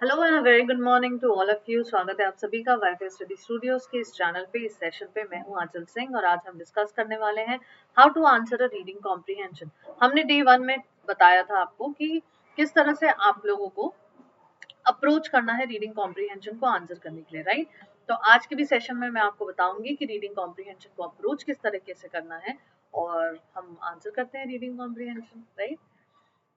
Hello and very good morning to all of you. स्वागत है आप सभी का वाईफाई स्टडी स्टूडियोज के इस चैनल पे। इस सेशन पे मैं हूं आंचल सिंह और आज हम डिस्कस करने वाले हैं how to answer a reading comprehension. हमने डे 1 में बताया था आपको कि किस तरह से आप लोगों को अप्रोच करना है रीडिंग कॉम्प्रिहेंशन को आंसर करने के लिए, राइट। तो आज के भी सेशन में मैं आपको बताऊंगी कि रीडिंग कॉम्प्रिहेंशन को अप्रोच किस तरीके से करना है और हम आंसर करते हैं रीडिंग कॉम्प्रिहेंशन, राइट।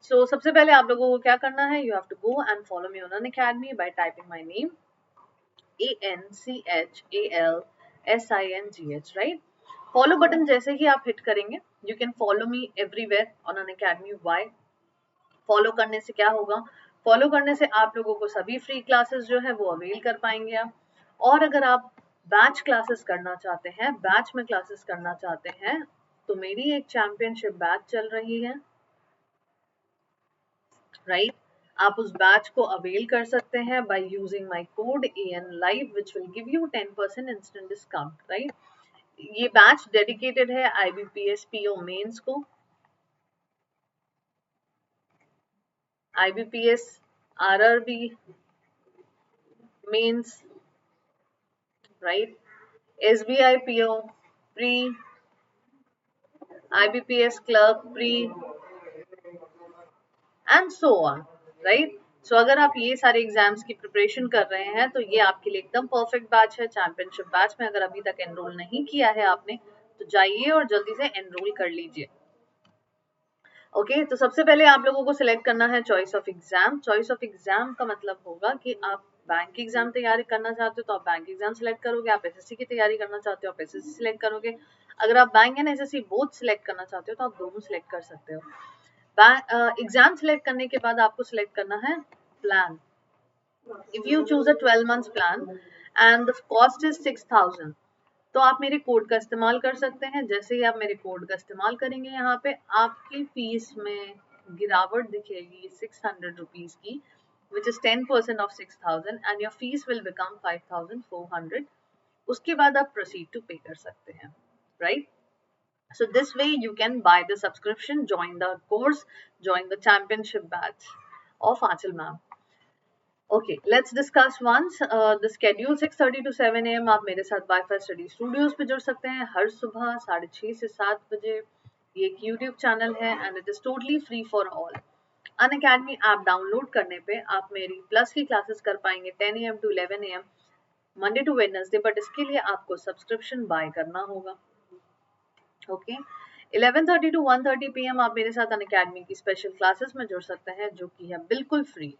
So सबसे पहले आप लोगों को क्या करना है, you have to go and follow me on Unacademy by typing my name ANCHALSINGH, right. Follow button जैसे ही आप हिट करेंगे you can follow me everywhere on Unacademy. Why? Follow करने से क्या होगा, फॉलो करने से आप लोगों को सभी फ्री क्लासेस जो है वो अवेल कर पाएंगे आप। और अगर आप बैच क्लासेस करना चाहते हैं, बैच में क्लासेस करना चाहते हैं, तो मेरी एक चैंपियनशिप बैच चल रही है, राइट। आप उस बैच को अवेल कर सकते हैं by using my code AN Live which will give you 10% instant discount, right. ये बैच डेडिकेटेड है IBPS PO मेंस को, IBPS RRB mains, right, SBI PO pre, IBPS clerk pre and so on, right. So अगर आप ये सारे exams की preparation कर रहे हैं तो ये आपके लिए एकदम परफेक्ट बैच है, चैंपियनशिप बैच में। अगर अभी तक एनरोल नहीं किया है आपने तो जाइए और जल्दी से एनरोल कर लीजिए। ओके, तो सबसे पहले आप लोगों को सिलेक्ट करना है choice of exam. Choice of exam का मतलब होगा कि आप बैंक की एग्जाम तैयारी करना चाहते हो तो आप बैंक एग्जाम सिलेक्ट करोगे, आप एसएससी की तैयारी करना चाहते हो आप एसएससी सिलेक्ट करोगे, अगर आप bank and SSC both select करना चाहते हो तो आप दोनों सिलेक्ट कर सकते हो। एग्जाम सिलेक्ट करने के बाद आपको सिलेक्ट करना है plan. If you choose a 12 months plan and the cost is 6000, तो आप मेरे कोड का इस्तेमाल कर सकते हैं। जैसे ही आप मेरे कोड का इस्तेमाल करेंगे यहाँ पे आपकी फीस में गिरावट दिखेगी 600 रुपीज की, which is 10% of 6000 and your fees will become 5400। उसके बाद आप प्रोसीड टू पे कर सकते हैं, right. So this way you can buy the subscription, join the course, join the championship batch of Achal ma'am. Okay, let's discuss once the schedule। 6:30 to 7 AM आप मेरे साथ वाईफाई स्टडी स्टूडियोज पे जुड़ सकते हैं हर सुबह 6:30 से 7 बजे। ये एक यूट्यूब चैनल है and it is totally free for all. Unacademy app download करने पे आप मेरी प्लस की क्लासेस कर पाएंगे 10 AM to 11 AM Monday to Wednesday, but इसके लिए आपको सब्सक्रिप्शन बाय करना होगा। ओके, 11:30 to 1:30 PM आप मेरे साथ अनअकैडमी की स्पेशल क्लासेस में जुड़ सकते हैं जो कि है बिल्कुल फ्री।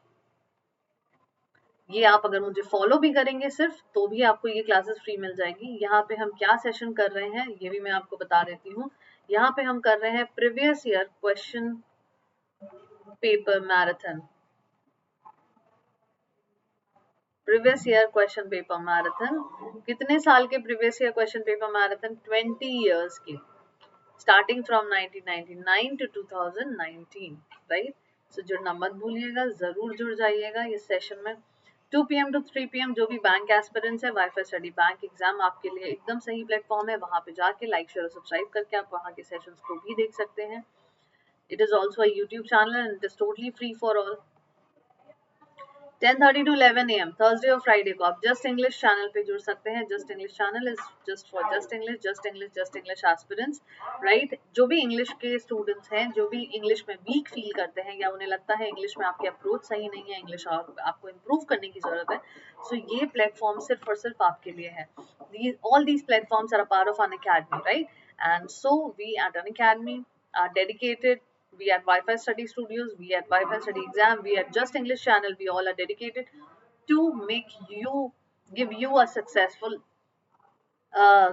ये आप अगर मुझे फॉलो भी करेंगे सिर्फ तो भी आपको ये क्लासेस फ्री मिल जाएगी। यहाँ पे हम क्या सेशन कर रहे हैं ये भी मैं आपको बता देती हूँ। यहाँ पे हम कर रहे हैं previous year question paper marathon. Previous year question paper marathon कितने साल के previous year question paper marathon? 20 years के, स्टार्टिंग फ्रॉम 1999 to 2019, राइट। सो जुड़ना मत भूलिएगा, जरूर जुड़ जाइएगा इस सेशन में। 2 PM to 3 PM जो भी बैंक एस्पिरेंट्स है, वाईफाई स्टडी बैंक एग्जाम आपके लिए एकदम सही प्लेटफॉर्म है। वहां पे जाके लाइक शेयर और सब्सक्राइब करके आप वहां के सेशंस को भी देख सकते हैं। It is also a YouTube channel and it is totally free for all. 10:30 to 11 AM Thursday और फ्राइडे को आप जस्ट इंग्लिश चैनल पे जुड़ सकते हैं। Just English channel is just for just English, just English, just English aspirants, right. जो भी English के स्टूडेंट्स हैं, जो भी इंग्लिश में वीक फील करते हैं या उन्हें लगता है इंग्लिश में आपकी अप्रोच सही नहीं है, इंग्लिश और आपको इम्प्रूव करने की जरूरत है, सो ये प्लेटफॉर्म सिर्फ और सिर्फ आपके लिए है। All these platforms are a part of Unacademy, right? And so we at Unacademy are dedicated. We at Wi-Fi Study Studios, we at Wi-Fi Study Exam, we at Just English Channel, we all are dedicated to make you, give you a successful uh,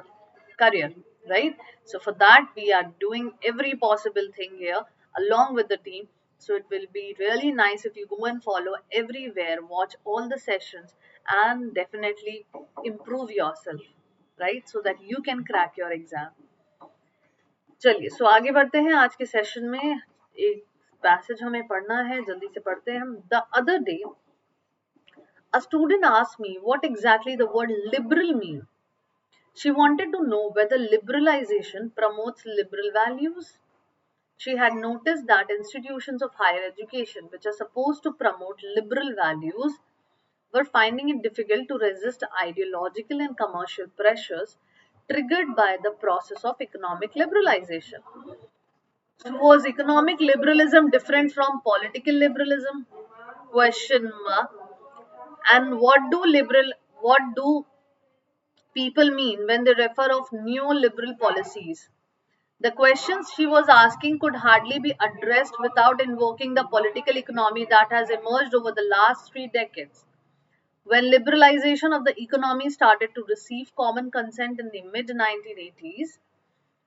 career, right? So for that we are doing every possible thing here along with the team. So it will be really nice if you go and follow everywhere, watch all the sessions and definitely improve yourself, right? So that you can crack your exam. चलिए, सो आगे बढ़ते हैं आज के session में। एक passage हमें पढ़ना है, जल्दी से पढ़ते हैं हम। The other day a student asked me what exactly the word liberal means. She wanted to know whether liberalization promotes liberal values. She had noticed that institutions of higher education, which are supposed to promote liberal values, were finding it difficult to resist ideological and commercial pressures triggered by the process of economic liberalization. So was economic liberalism different from political liberalism? Question mark. And what do people mean when they refer of neoliberal policies? The questions she was asking could hardly be addressed without invoking the political economy that has emerged over the last 3 decades. When liberalization of the economy started to receive common consent in the mid 1980s,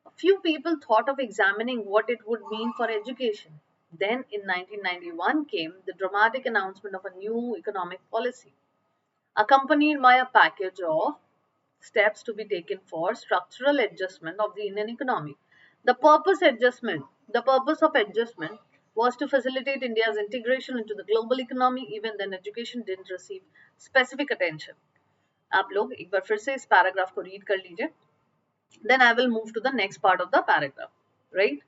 a few people thought of examining what it would mean for education. Then, in 1991, came the dramatic announcement of a new economic policy, accompanied by a package of steps to be taken for structural adjustment of the Indian economy. The purpose of adjustment was to facilitate India's integration into the global economy. Even then, education didn't receive specific attention. आप लोग एक बार फिर से इस paragraph को read कर लीजिए. Then I will move to the next part of the paragraph. Right?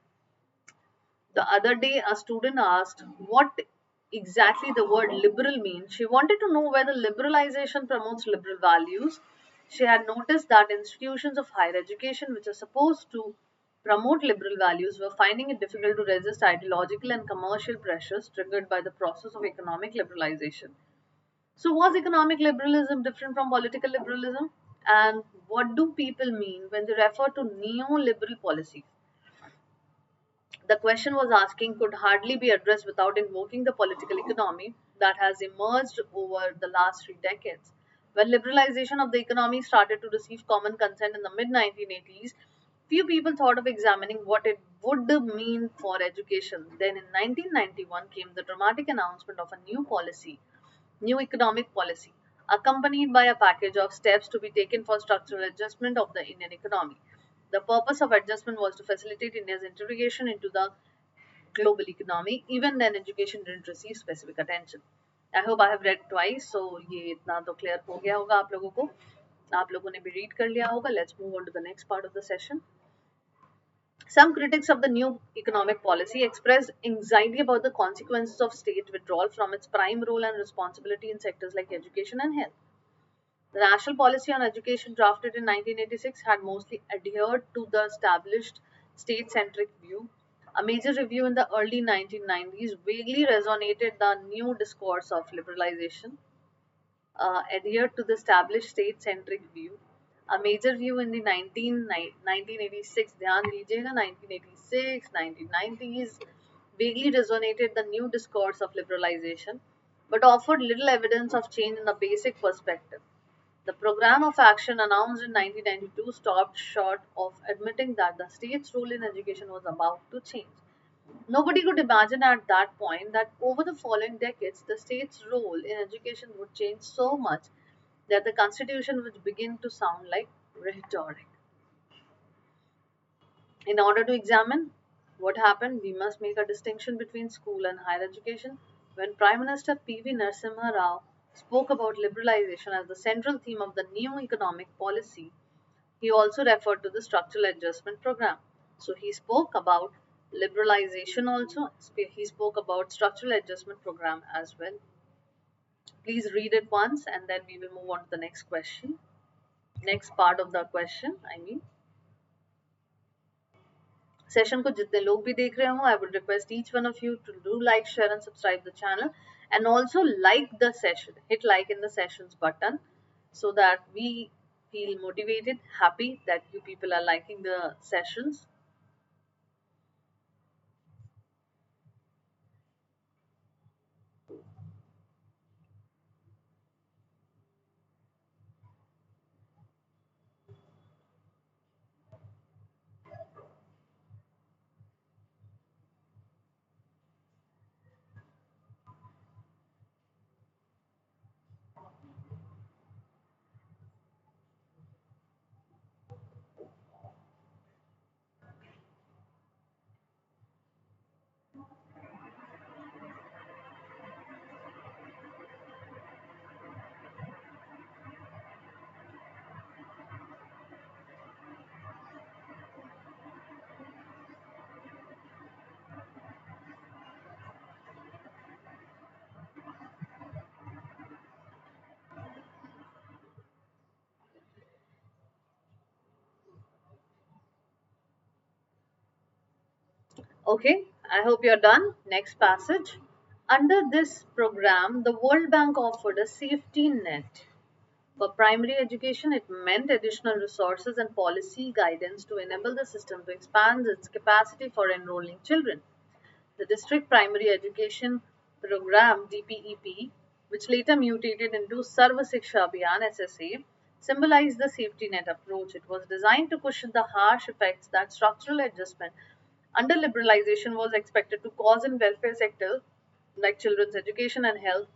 The other day, a student asked what exactly the word liberal means. She wanted to know whether liberalization promotes liberal values. She had noticed that institutions of higher education, which are supposed to promote liberal values, were finding it difficult to resist ideological and commercial pressures triggered by the process of economic liberalization. So, was economic liberalism different from political liberalism? And what do people mean when they refer to neoliberal policies? The question was asking could hardly be addressed without invoking the political economy that has emerged over the last 3 decades. When liberalization of the economy started to receive common consent in the mid 1980s, few people thought of examining what it would mean for education. Then in 1991 came the dramatic announcement of a new economic policy, accompanied by a package of steps to be taken for structural adjustment of the Indian economy. The purpose of adjustment was to facilitate India's integration into the global economy. Even then, education didn't receive specific attention. I hope I have read twice, so ये इतना तो clear हो गया होगा आप लोगों को. आप लोगों ने भी read कर लिया होगा. Let's move on to the next part of the session. Some critics of the new economic policy expressed anxiety about the consequences of state withdrawal from its prime role and responsibility in sectors like education and health. The national policy on education drafted in 1986 had mostly adhered to the established state centric view. A major review in the early 1990s vaguely resonated the new discourse of liberalization, adhered to the established state centric view. A major view in the 1986, ध्यान दीजिएगा 1986, 1990s, vaguely resonated the new discourse of liberalization, but offered little evidence of change in the basic perspective. The program of action announced in 1992 stopped short of admitting that the state's role in education was about to change. Nobody could imagine at that point that over the following decades, the state's role in education would change so much that the constitution would begin to sound like rhetoric. In order to examine what happened, we must make a distinction between school and higher education. When Prime Minister P.V. Narasimha Rao spoke about liberalization as the central theme of the new economic policy, he also referred to the structural adjustment program. So he spoke about liberalization also, he spoke about structural adjustment program as well. Please read it once and then we will move on to the next question. Next part of the question, I mean. Session को जितने लोग भी देख रहे हो I would request each one of you to do like share and subscribe the channel and also like the session, hit like in the sessions button so that we feel motivated, happy that you people are liking the sessions. Okay, I hope you're done. Next passage. Under this program, the World Bank offered a safety net. For primary education, it meant additional resources and policy guidance to enable the system to expand its capacity for enrolling children. The District Primary Education Program (DPEP), which later mutated into Sarva Shiksha Abhiyan (SSA), symbolized the safety net approach. It was designed to cushion the harsh effects that structural adjustment under liberalization was expected to cause in welfare sectors like children's education and health.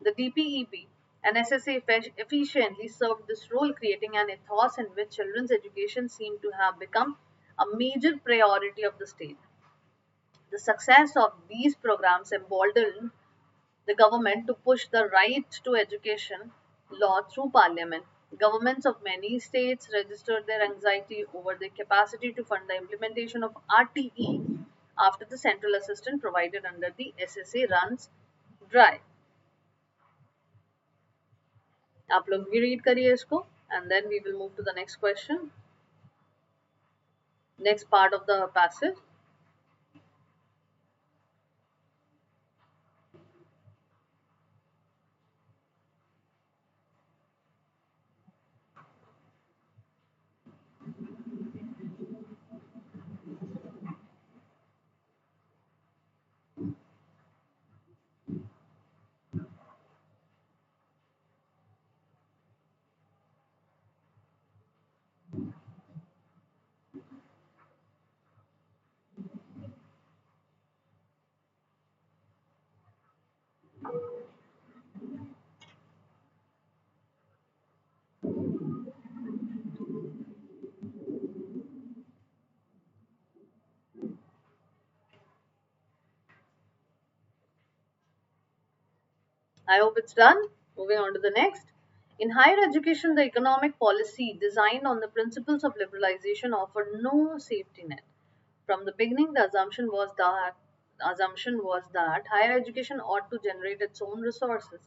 The DPEP and SSA efficiently served this role, creating an ethos in which children's education seemed to have become a major priority of the state. The success of these programs emboldened the government to push the right to education law through parliament. Governments of many states registered their anxiety over their capacity to fund the implementation of RTE after the central assistance provided under the SSA runs dry. आप लोग भी read करिए इसको and then we will move to the next question, next part of the passage. I hope it's done. Moving on to the next. In higher education, the economic policy designed on the principles of liberalization offered no safety net. From the beginning, the assumption was that higher education ought to generate its own resources.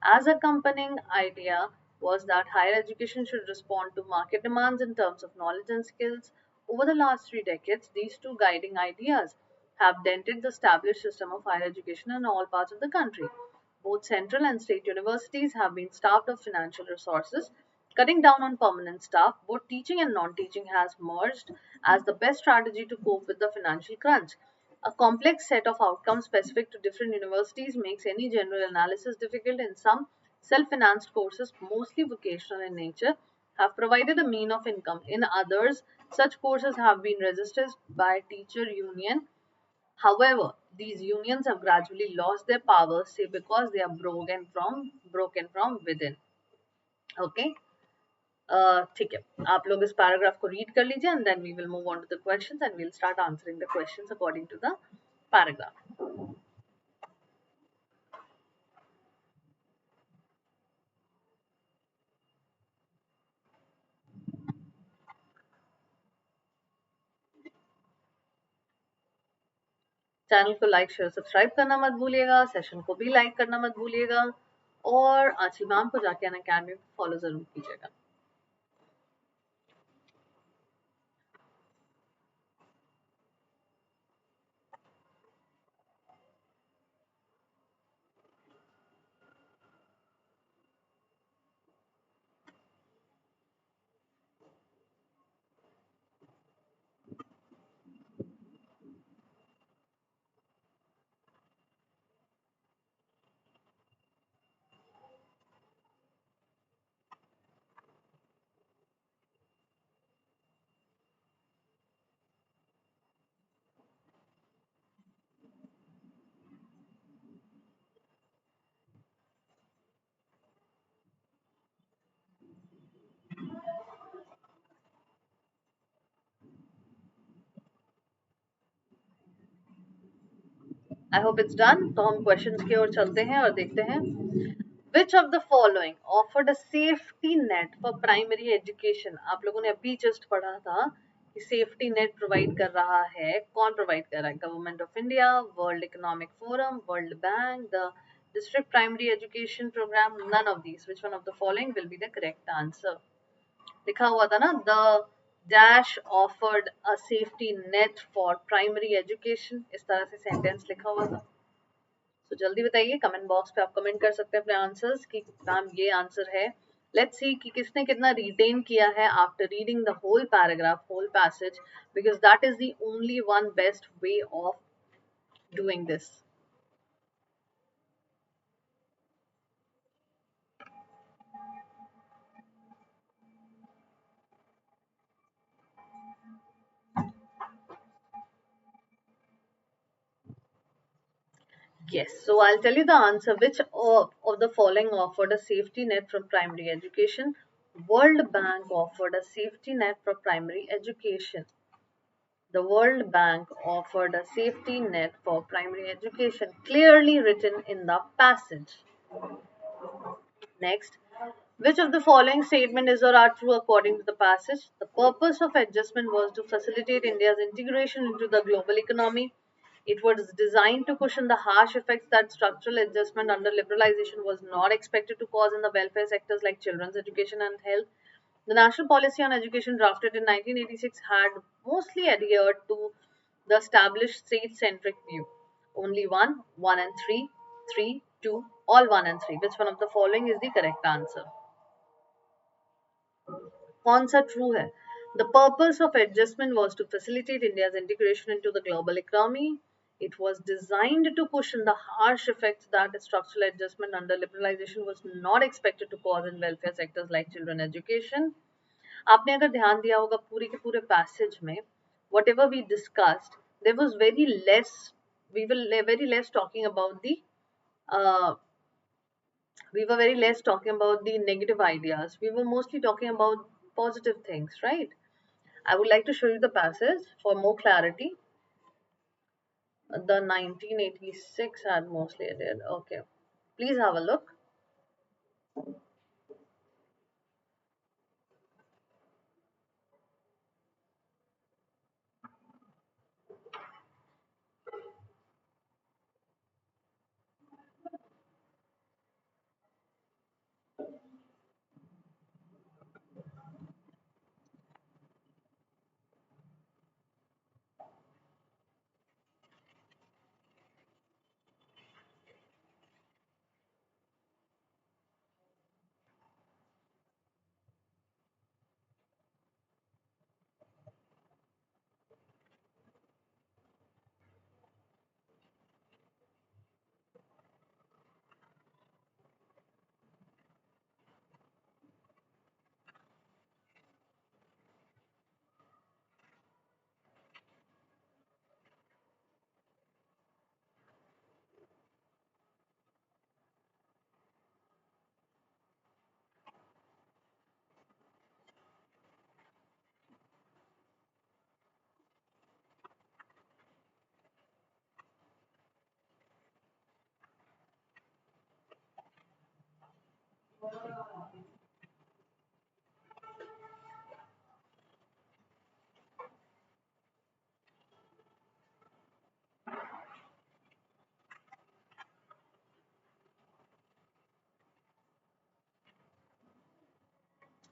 As accompanying idea was that higher education should respond to market demands in terms of knowledge and skills. Over the last 3 decades, these two guiding ideas have dented the established system of higher education in all parts of the country. Both central and state universities have been starved of financial resources. Cutting down on permanent staff, both teaching and non teaching, has emerged as the best strategy to cope with the financial crunch. A complex set of outcomes specific to different universities makes any general analysis difficult, and some self financed courses, mostly vocational in nature, have provided a mean of income. In others, such courses have been registered by teacher union. However, these unions have gradually lost their power, say because they are broken from within. Okay, ठीक है, आप लोग इस paragraph को read कर लीजिए and then we will move on to the questions and we'll start answering the questions according to the paragraph. Channel को like share subscribe करना मत भूलिएगा, सेशन को भी लाइक करना मत भूलिएगा और आची मैम को जाके अन अकेडमी फॉलो जरूर कीजिएगा. I hope it's done. तो हम क्वेश्चंस की ओर चलते हैं और देखते हैं. Which of the following offered a safety net for primary education? आप लोगों ने अभी जस्ट पढ़ा था कि सेफ्टी नेट प्रोवाइड कर रहा है. कौन प्रोवाइड कर रहा है? Government of India, World Economic Forum, World Bank, the District Primary Education Programme. None of these. Which one of the following will be the correct answer? लिखा हुआ था ना, the dash offered a safety net for primary education, इस तरह से sentence लिखा हुआ था। तो जल्दी बताइए, कमेंट बॉक्स पे आप कमेंट कर सकते हैं अपने आंसर्स कि मैम ये आंसर है। लेट्स सी कि किसने कितना रिटेन किया है after reading the whole paragraph, whole passage, because that is the only one best way of doing this. Yes, so I'll tell you the answer. Which of the following offered a safety net from primary education? World Bank offered a safety net for primary education. The World Bank offered a safety net for primary education, clearly written in the passage. Next, which of the following statement is or are true according to the passage? The purpose of adjustment was to facilitate India's integration into the global economy. It was designed to cushion the harsh effects that structural adjustment under liberalization was not expected to cause in the welfare sectors like children's education and health. The national policy on education drafted in 1986 had mostly adhered to the established state-centric view. Only one and three, two, all one and three. Which one of the following is the correct answer? कौन सा true है? The purpose of adjustment was to facilitate India's integration into the global economy. It was designed to cushion the harsh effects that structural adjustment under liberalization was not expected to cause in welfare sectors like children education. आपने अगर ध्यान दिया होगा पूरे के पूरे passage में, whatever we discussed, there was very less, we were very less talking about the uh, we were very less talking about the negative ideas. We were mostly talking about positive things, right? I would like to show you the passage for more clarity. The 1986 had mostly did. Okay. Please have a look.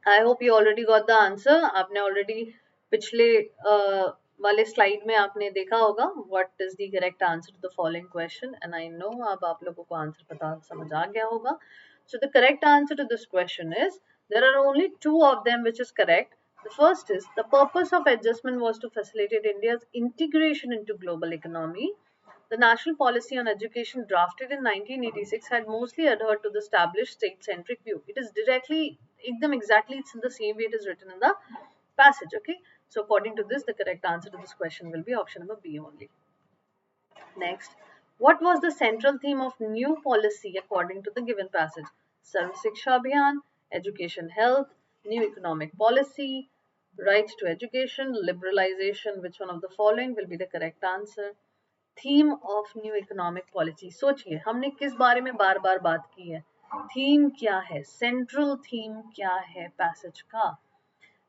I hope you already got the answer. आपने already पिछले वाले slide में आपने देखा होगा what is the correct answer to the following question, and I know अब आप लोगों को आंसर पता समझ आ गया होगा। So the correct answer to this question is there are only two of them which is correct. The first is the purpose of adjustment was to facilitate India's integration into global economy. The national policy on education drafted in 1986 had mostly adhered to the established state-centric view. It is directly, exactly, it's in the same way it is written in the passage. Okay, so according to this, the correct answer to this question will be option number B only. Next, what was the central theme of new policy according to the given passage? Sarv Shiksha Abhiyan, education health, new economic policy, right to education, liberalization. Which one of the following will be the correct answer? Theme of new economic policy. सोचिए हमने किस बारे में बार बार बात की है, theme क्या है, सेंट्रल थीम क्या है पैसेज का,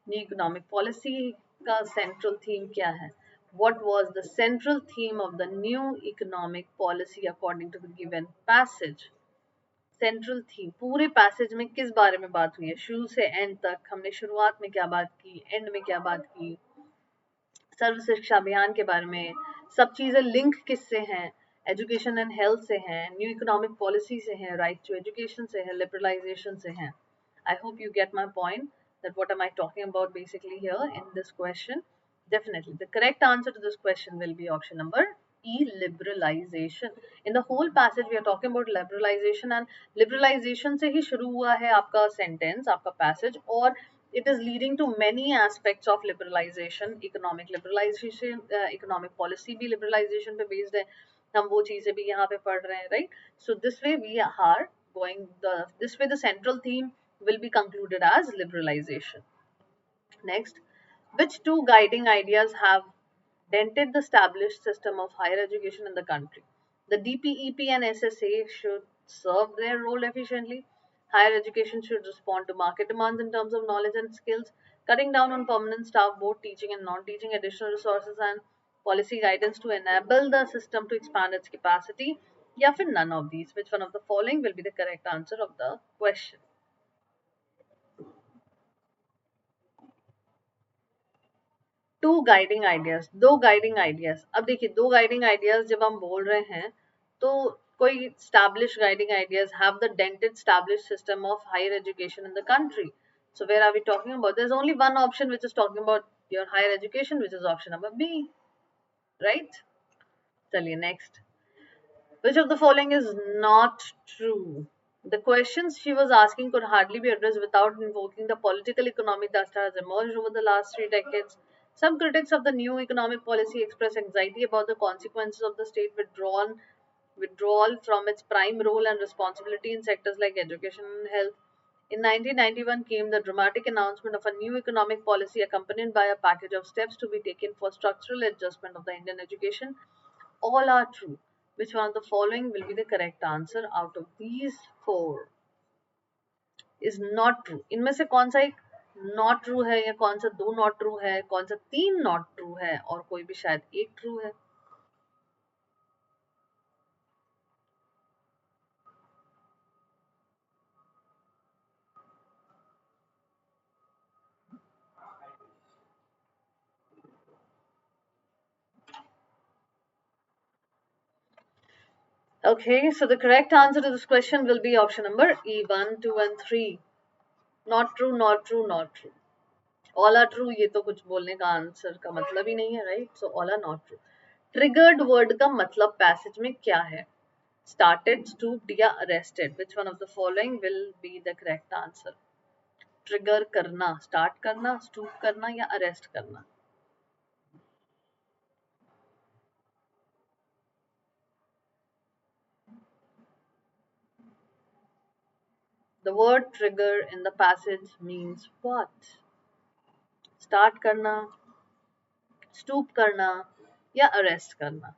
न्यू इकोनॉमिक पॉलिसी का सेंट्रल थीम क्या है? What was the central theme of the new economic policy according to the given passage? Central theme, पूरे पैसेज में किस बारे में बात हुई है, शुरू से एंड तक हमने शुरुआत में क्या बात की, एंड में क्या बात की, सर्व शिक्षा अभियान के बारे में, सब चीजें लिंक किससे हैं, एजुकेशन एंड हेल्थ से हैं, न्यू इकोनॉमिक पॉलिसी से हैं, राइट टू एजुकेशन से है, लिबरलाइजेशन से हैं. I hope you get my point that what am I talking about basically here in this question. Definitely the correct answer to this question will be option number E, liberalization. In the whole passage we are talking about liberalization, and liberalization से ही शुरू हुआ है आपका sentence, आपका passage, और it is leading to many aspects of liberalization. Economic liberalization, economic policy भी liberalization पे based है, हम वो चीजें भी यहाँ पे पढ़ रहे हैं, right? So this way we are going this way the central theme will be concluded as liberalization. Next, which two guiding ideas have dented the established system of higher education in the country? The DPEP and SSA should serve their role efficiently. Higher education should respond to market demands in terms of knowledge and skills. Cutting down on permanent staff, both teaching and non-teaching, additional resources and policy guidance to enable the system to expand its capacity. या फिर none of these. Which one of the following will be the correct answer of the question? Two guiding ideas, दो guiding ideas. अब देखिए, दो guiding ideas जब हम बोल रहे हैं तो कोई establish guiding ideas have the dented establish system of higher education in the country. So where are we talking about? There is only one option which is talking about your higher education, which is option number B, right? चलिए next. Which of the following is not true? The questions she was asking could hardly be addressed without invoking the political economy that has emerged over the last 3 decades. Some critics of the new economic policy express anxiety about the consequences of the state withdrawal from its prime role and responsibility in sectors like education and health. In 1991 came the dramatic announcement of a new economic policy accompanied by a package of steps to be taken for structural adjustment of the Indian education. All are true. Which one of the following will be the correct answer out of these four? Is not true. इनमें से कौन सा एक not true है, या कौन सा दो not true है, कौन सा तीन not true है, और कोई भी शायद एक true है? Okay, so the correct answer to this question will be option number E, 1, 2 and 3. Not true, not true, not true. All are true, ये तो कुछ बोलने का आंसर का मतलब ही नहीं है, right? So all are not true. Triggered word का मतलब passage में क्या है? Started, stooped या arrested? Which one of the following will be the correct answer? Trigger करना, start करना, stoop करना या arrest करना? The word trigger in the passage means what? Start करना, stoop करना या arrest करना?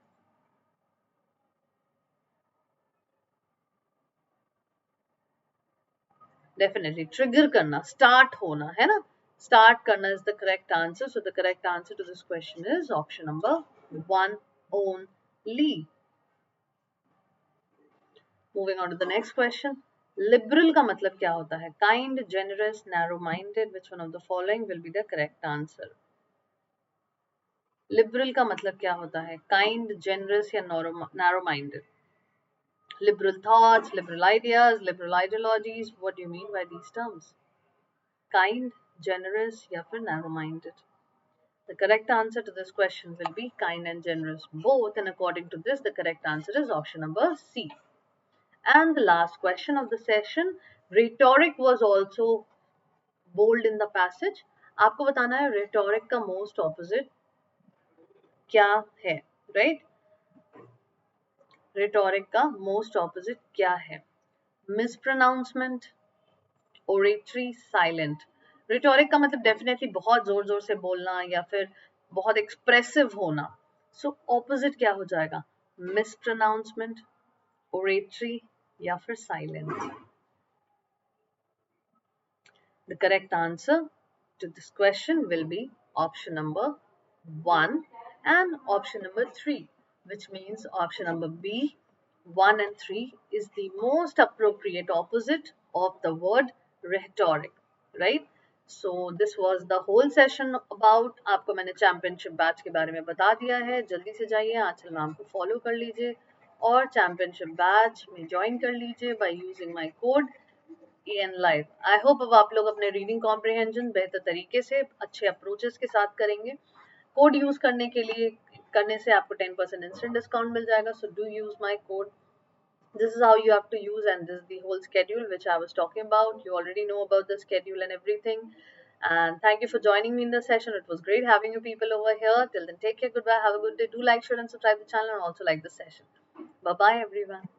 Definitely trigger करना, start होना, है ना? Start करना is the correct answer. So the correct answer to this question is option number 1 only. Moving on to the next question. Liberal का मतलब क्या होता है? Kind, generous, narrow-minded. Which one of the following will be the correct answer? Liberal का मतलब क्या होता है? Kind, generous या narrow-minded? Liberal thoughts, liberal ideas, liberal ideologies. What do you mean by these terms? Kind, generous या फिर narrow-minded? The correct answer to this question will be kind and generous both, and according to this the correct answer is option number C. And the last question of the session, rhetoric was also bold in the passage. आपको बताना है rhetoric का most opposite क्या है, right? Rhetoric का most opposite क्या है? Mispronouncement, oratory, silent. Rhetoric का मतलब definitely बहुत जोर जोर से बोलना या फिर बहुत expressive होना. So opposite क्या हो जाएगा? Mispronouncement, oratory या फिर silent? The correct answer to this question will be option number 1 and option number 3, which means option number B, 1 and 3 is the most appropriate opposite of the word rhetoric, right? So this was the whole session about, आपको मैंने championship batch के बारे में बता दिया है. जल्दी से जाइए आंचल मैम को फॉलो कर लीजिए और चैंपियनशिप बैच में ज्वाइन कर लीजिए bye using my code EN Live. I hope अब आप लोग अपने रीडिंग कॉम्प्रिहेंशन बेहतर तरीके से अच्छे अप्रोचेस के साथ करेंगे. कोड यूज करने से आपको 10% इंस्टेंट डिस्काउंट मिल जाएगा. So do use my code. This is how you have to use, and this is the whole schedule which I was talking about. You already know about the schedule and everything. And thank you for joining me in the session. It was great having you people over here. Till then, take care. Goodbye. Have a good day. Do like, share, and subscribe the channel, and also like the session. Bye bye, everyone.